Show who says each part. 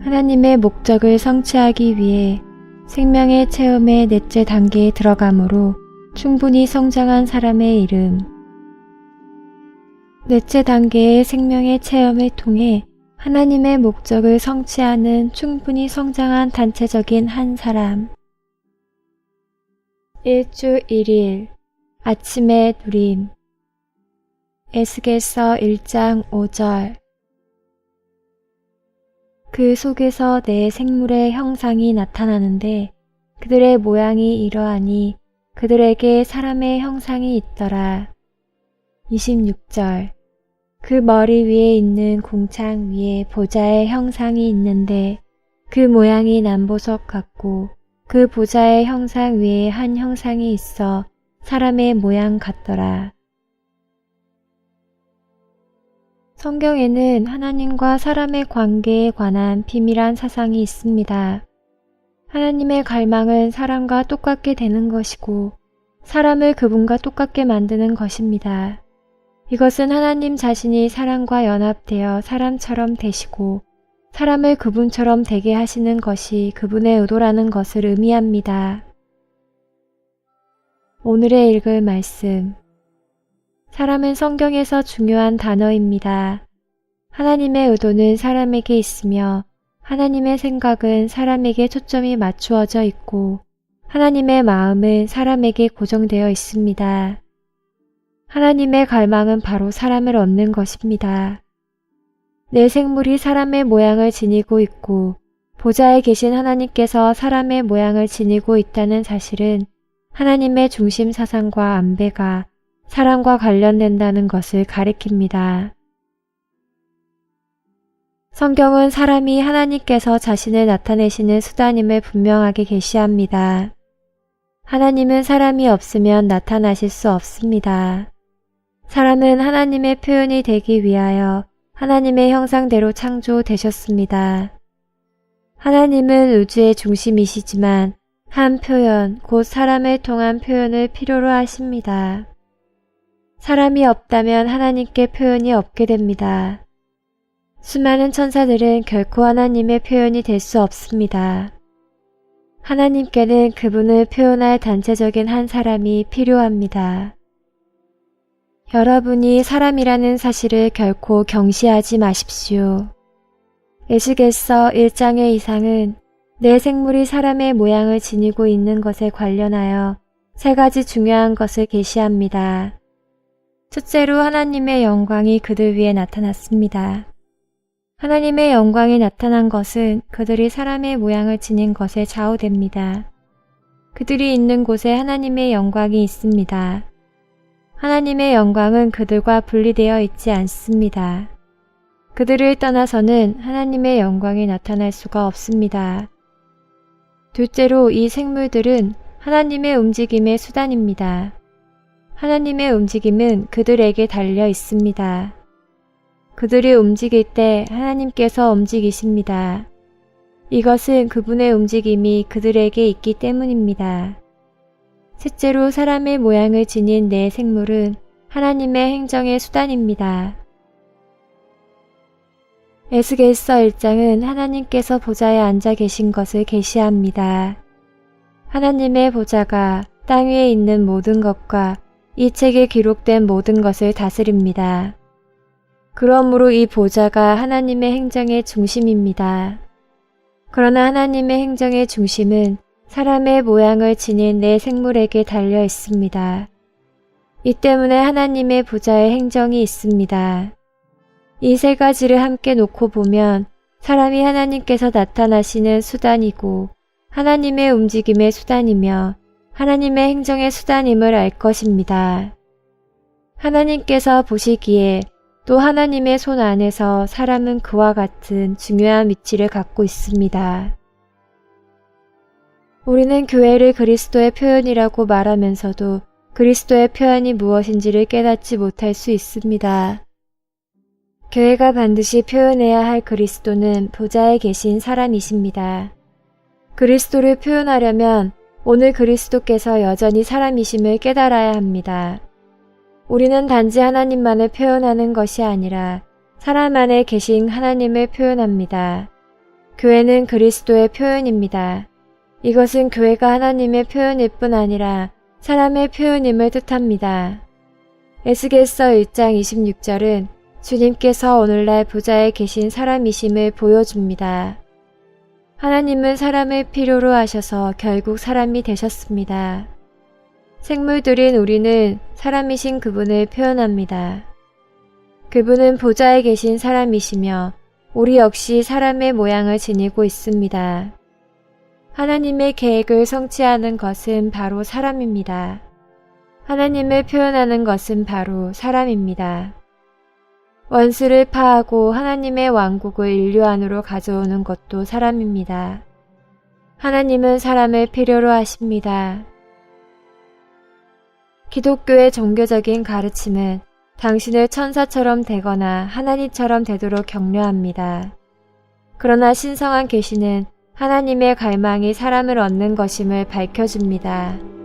Speaker 1: 하나님의 목적을 성취하기 위해 생명의 체험의 넷째 단계에 들어가므로 충분히 성장한 사람의 이름. 넷째 단계의 생명의 체험을 통해 하나님의 목적을 성취하는 충분히 성장한 단체적인 한 사람. 1주 1일 아침의 누림. 에스겔서 1장 5절. 그 속에서 내 생물의 형상이 나타나는데 그들의 모양이 이러하니 그들에게 사람의 형상이 있더라. 26절. 그 머리 위에 있는 궁창 위에 보좌의 형상이 있는데 그 모양이 남보석 같고 그 보좌의 형상 위에 한 형상이 있어 사람의 모양 같더라. 성경에는 하나님과 사람의 관계에 관한 비밀한 사상이 있습니다. 하나님의 갈망은 사람과 똑같게 되는 것이고 사람을 그분과 똑같게 만드는 것입니다. 이것은 하나님 자신이 사람과 연합되어 사람처럼 되시고 사람을 그분처럼 되게 하시는 것이 그분의 의도라는 것을 의미합니다. 오늘의 읽을 말씀. 사람은 성경에서 중요한 단어입니다. 하나님의 의도는 사람에게 있으며 하나님의 생각은 사람에게 초점이 맞추어져 있고 하나님의 마음은 사람에게 고정되어 있습니다. 하나님의 갈망은 바로 사람을 얻는 것입니다. 내 생물이 사람의 모양을 지니고 있고 보좌에 계신 하나님께서 사람의 모양을 지니고 있다는 사실은 하나님의 중심 사상과 안배가 사람과 관련된다는 것을 가리킵니다. 성경은 사람이 하나님께서 자신을 나타내시는 수단임을 분명하게 계시합니다. 하나님은 사람이 없으면 나타나실 수 없습니다. 사람은 하나님의 표현이 되기 위하여 하나님의 형상대로 창조되셨습니다. 하나님은 우주의 중심이시지만 한 표현, 곧 사람을 통한 표현을 필요로 하십니다. 사람이 없다면 하나님께 표현이 없게 됩니다. 수많은 천사들은 결코 하나님의 표현이 될 수 없습니다. 하나님께는 그분을 표현할 단체적인 한 사람이 필요합니다. 여러분이 사람이라는 사실을 결코 경시하지 마십시오. 에스겔서 1장의 이상은 내 생물이 사람의 모양을 지니고 있는 것에 관련하여 세 가지 중요한 것을 계시합니다. 첫째로 하나님의 영광이 그들 위에 나타났습니다. 하나님의 영광이 나타난 것은 그들이 사람의 모양을 지닌 것에 좌우됩니다. 그들이 있는 곳에 하나님의 영광이 있습니다. 하나님의 영광은 그들과 분리되어 있지 않습니다. 그들을 떠나서는 하나님의 영광이 나타날 수가 없습니다. 둘째로 이 생물들은 하나님의 움직임의 수단입니다. 하나님의 움직임은 그들에게 달려 있습니다. 그들이 움직일 때 하나님께서 움직이십니다. 이것은 그분의 움직임이 그들에게 있기 때문입니다. 셋째로 사람의 모양을 지닌 내 생물은 하나님의 행정의 수단입니다. 에스겔서 1장은 하나님께서 보좌에 앉아 계신 것을 계시합니다. 하나님의 보좌가 땅 위에 있는 모든 것과 이 책에 기록된 모든 것을 다스립니다. 그러므로 이 보좌가 하나님의 행정의 중심입니다. 그러나 하나님의 행정의 중심은 사람의 모양을 지닌 내 생물에게 달려 있습니다. 이 때문에 하나님의 보좌의 행정이 있습니다. 이 세 가지를 함께 놓고 보면 사람이 하나님께서 나타나시는 수단이고 하나님의 움직임의 수단이며 하나님의 행정의 수단임을 알 것입니다. 하나님께서 보시기에 또 하나님의 손 안에서 사람은 그와 같은 중요한 위치를 갖고 있습니다. 우리는 교회를 그리스도의 표현이라고 말하면서도 그리스도의 표현이 무엇인지를 깨닫지 못할 수 있습니다. 교회가 반드시 표현해야 할 그리스도는 보좌에 계신 사람이십니다. 그리스도를 표현하려면 오늘 그리스도께서 여전히 사람이심을 깨달아야 합니다. 우리는 단지 하나님만을 표현하는 것이 아니라 사람 안에 계신 하나님을 표현합니다. 교회는 그리스도의 표현입니다. 이것은 교회가 하나님의 표현일 뿐 아니라 사람의 표현임을 뜻합니다. 에스겔서 1장 26절은 주님께서 오늘날 보좌에 계신 사람이심을 보여줍니다. 하나님은 사람을 필요로 하셔서 결국 사람이 되셨습니다. 생물들인 우리는 사람이신 그분을 표현합니다. 그분은 보좌에 계신 사람이시며 우리 역시 사람의 모양을 지니고 있습니다. 하나님의 계획을 성취하는 것은 바로 사람입니다. 하나님을 표현하는 것은 바로 사람입니다. 원수를 파하고 하나님의 왕국을 인류 안으로 가져오는 것도 사람입니다. 하나님은 사람을 필요로 하십니다. 기독교의 종교적인 가르침은 당신을 천사처럼 되거나 하나님처럼 되도록 격려합니다. 그러나 신성한 계시는 하나님의 갈망이 사람을 얻는 것임을 밝혀줍니다.